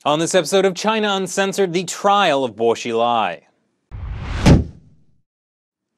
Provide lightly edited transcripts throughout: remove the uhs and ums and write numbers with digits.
On this episode of China Uncensored, the trial of Xilai.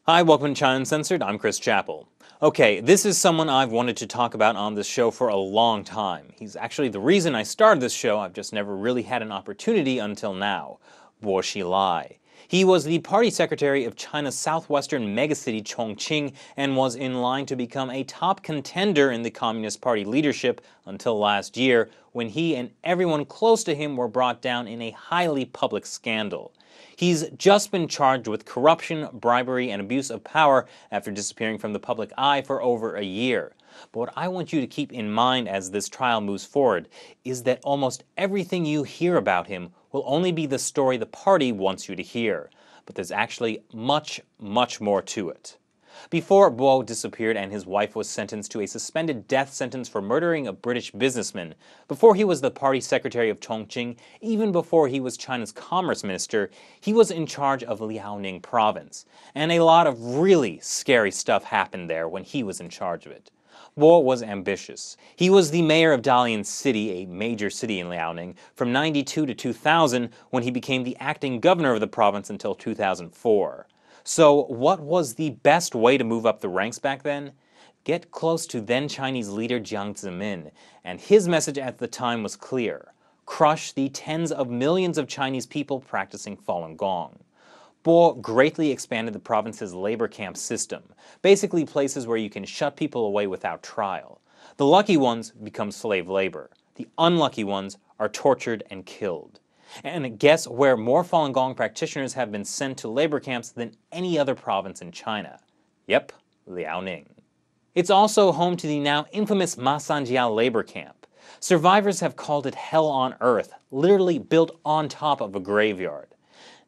Hi, welcome to China Uncensored. I'm Chris Chappell. Okay, this is someone I've wanted to talk about on this show for a long time. He's actually the reason I started this show. I've just never really had an opportunity until now. Xilai. He was the party secretary of China's southwestern megacity Chongqing and was in line to become a top contender in the Communist Party leadership until last year, when he and everyone close to him were brought down in a highly public scandal. He's just been charged with corruption, bribery, and abuse of power after disappearing from the public eye for over a year. But what I want you to keep in mind as this trial moves forward is that almost everything you hear about him will only be the story the party wants you to hear. But there's actually much, much more to it. Before Bo disappeared and his wife was sentenced to a suspended death sentence for murdering a British businessman, before he was the party secretary of Chongqing, even before he was China's commerce minister, he was in charge of Liaoning province. And a lot of really scary stuff happened there when he was in charge of it. Bo was ambitious. He was the mayor of Dalian City, a major city in Liaoning, from 92 to 2000, when he became the acting governor of the province until 2004. So what was the best way to move up the ranks back then? Get close to then Chinese leader Jiang Zemin, and his message at the time was clear: crush the tens of millions of Chinese people practicing Falun Gong. Bo greatly expanded the province's labor camp system, basically places where you can shut people away without trial. The lucky ones become slave labor. The unlucky ones are tortured and killed. And guess where more Falun Gong practitioners have been sent to labor camps than any other province in China? Yep, Liaoning. It's also home to the now infamous Masanjia labor camp. Survivors have called it hell on earth, literally built on top of a graveyard.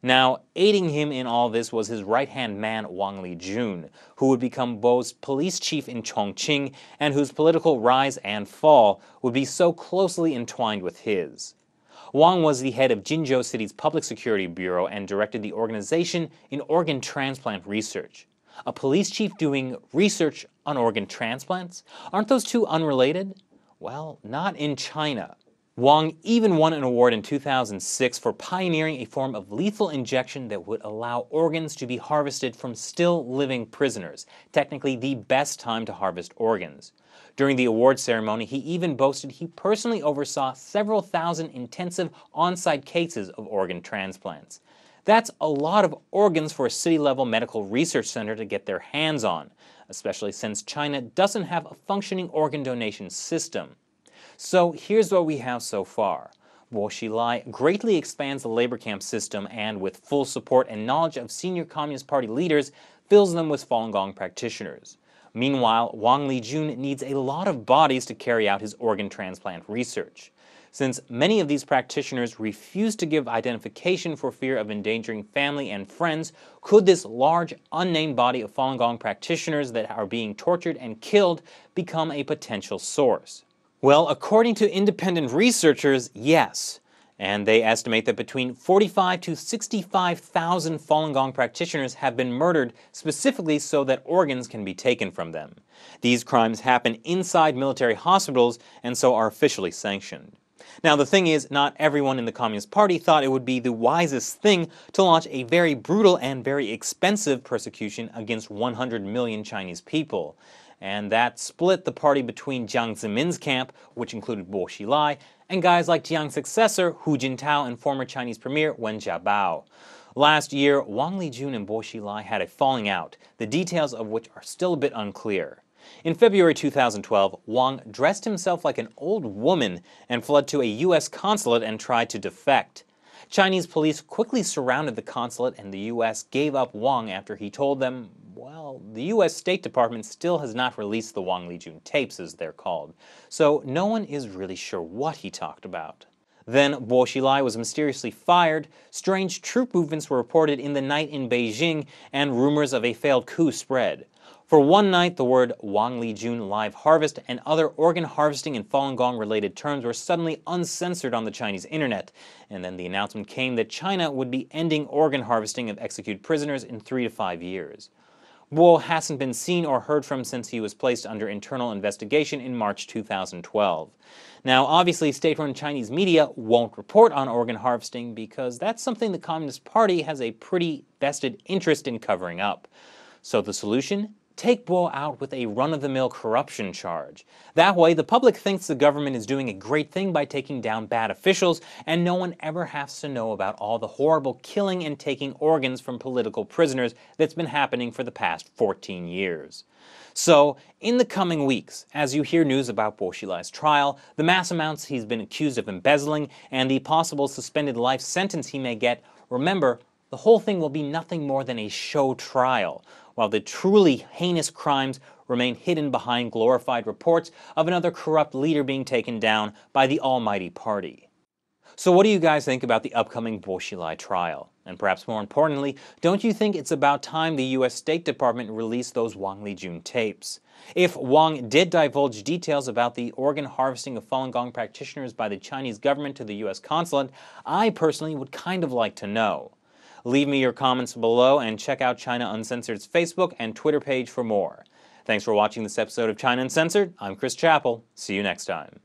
Now, aiding him in all this was his right-hand man Wang Lijun, who would become Bo's police chief in Chongqing and whose political rise and fall would be so closely entwined with his. Wang was the head of Jinzhou City's Public Security Bureau and directed the organization in organ transplant research. A police chief doing research on organ transplants? Aren't those two unrelated? Well, not in China. Wang even won an award in 2006 for pioneering a form of lethal injection that would allow organs to be harvested from still living prisoners, technically the best time to harvest organs. During the award ceremony, he even boasted he personally oversaw several thousand intensive on-site cases of organ transplants. That's a lot of organs for a city-level medical research center to get their hands on, especially since China doesn't have a functioning organ donation system. So here's what we have so far. Xilai greatly expands the labor camp system and, with full support and knowledge of senior Communist Party leaders, fills them with Falun Gong practitioners. Meanwhile, Wang Lijun needs a lot of bodies to carry out his organ transplant research. Since many of these practitioners refuse to give identification for fear of endangering family and friends, could this large, unnamed body of Falun Gong practitioners that are being tortured and killed become a potential source? Well, according to independent researchers, yes. And they estimate that between 45 to 65,000 Falun Gong practitioners have been murdered specifically so that organs can be taken from them. These crimes happen inside military hospitals and so are officially sanctioned. Now, the thing is, not everyone in the Communist Party thought it would be the wisest thing to launch a very brutal and very expensive persecution against 100 million Chinese people. And that split the party between Jiang Zemin's camp, which included Xilai, and guys like Jiang's successor, Hu Jintao, and former Chinese premier Wen Jiabao. Last year, Wang Lijun and Xilai had a falling out, the details of which are still a bit unclear. In February 2012, Wang dressed himself like an old woman and fled to a U.S. consulate and tried to defect. Chinese police quickly surrounded the consulate and the U.S. gave up Wang after he told them, well, the U.S. State Department still has not released the Wang Lijun tapes, as they're called, so no one is really sure what he talked about. Then Xilai was mysteriously fired, strange troop movements were reported in the night in Beijing, and rumors of a failed coup spread. For one night, the word Wang Lijun live harvest and other organ harvesting and Falun Gong related terms were suddenly uncensored on the Chinese internet, and then the announcement came that China would be ending organ harvesting of executed prisoners in 3 to 5 years. Bo hasn't been seen or heard from since he was placed under internal investigation in March 2012. Now, obviously, state-run Chinese media won't report on organ harvesting because that's something the Communist Party has a pretty vested interest in covering up. So the solution? Take Bo out with a run-of-the-mill corruption charge. That way, the public thinks the government is doing a great thing by taking down bad officials, and no one ever has to know about all the horrible killing and taking organs from political prisoners that's been happening for the past 14 years. So, in the coming weeks, as you hear news about Bo Xilai's trial, the mass amounts he's been accused of embezzling, and the possible suspended life sentence he may get, remember, the whole thing will be nothing more than a show trial, while the truly heinous crimes remain hidden behind glorified reports of another corrupt leader being taken down by the almighty party. So what do you guys think about the upcoming Bo Xilai trial? And perhaps more importantly, don't you think it's about time the US State Department released those Wang Lijun tapes? If Wang did divulge details about the organ harvesting of Falun Gong practitioners by the Chinese government to the US consulate, I personally would kind of like to know. Leave me your comments below and check out China Uncensored's Facebook and Twitter page for more. Thanks for watching this episode of China Uncensored. I'm Chris Chappell. See you next time.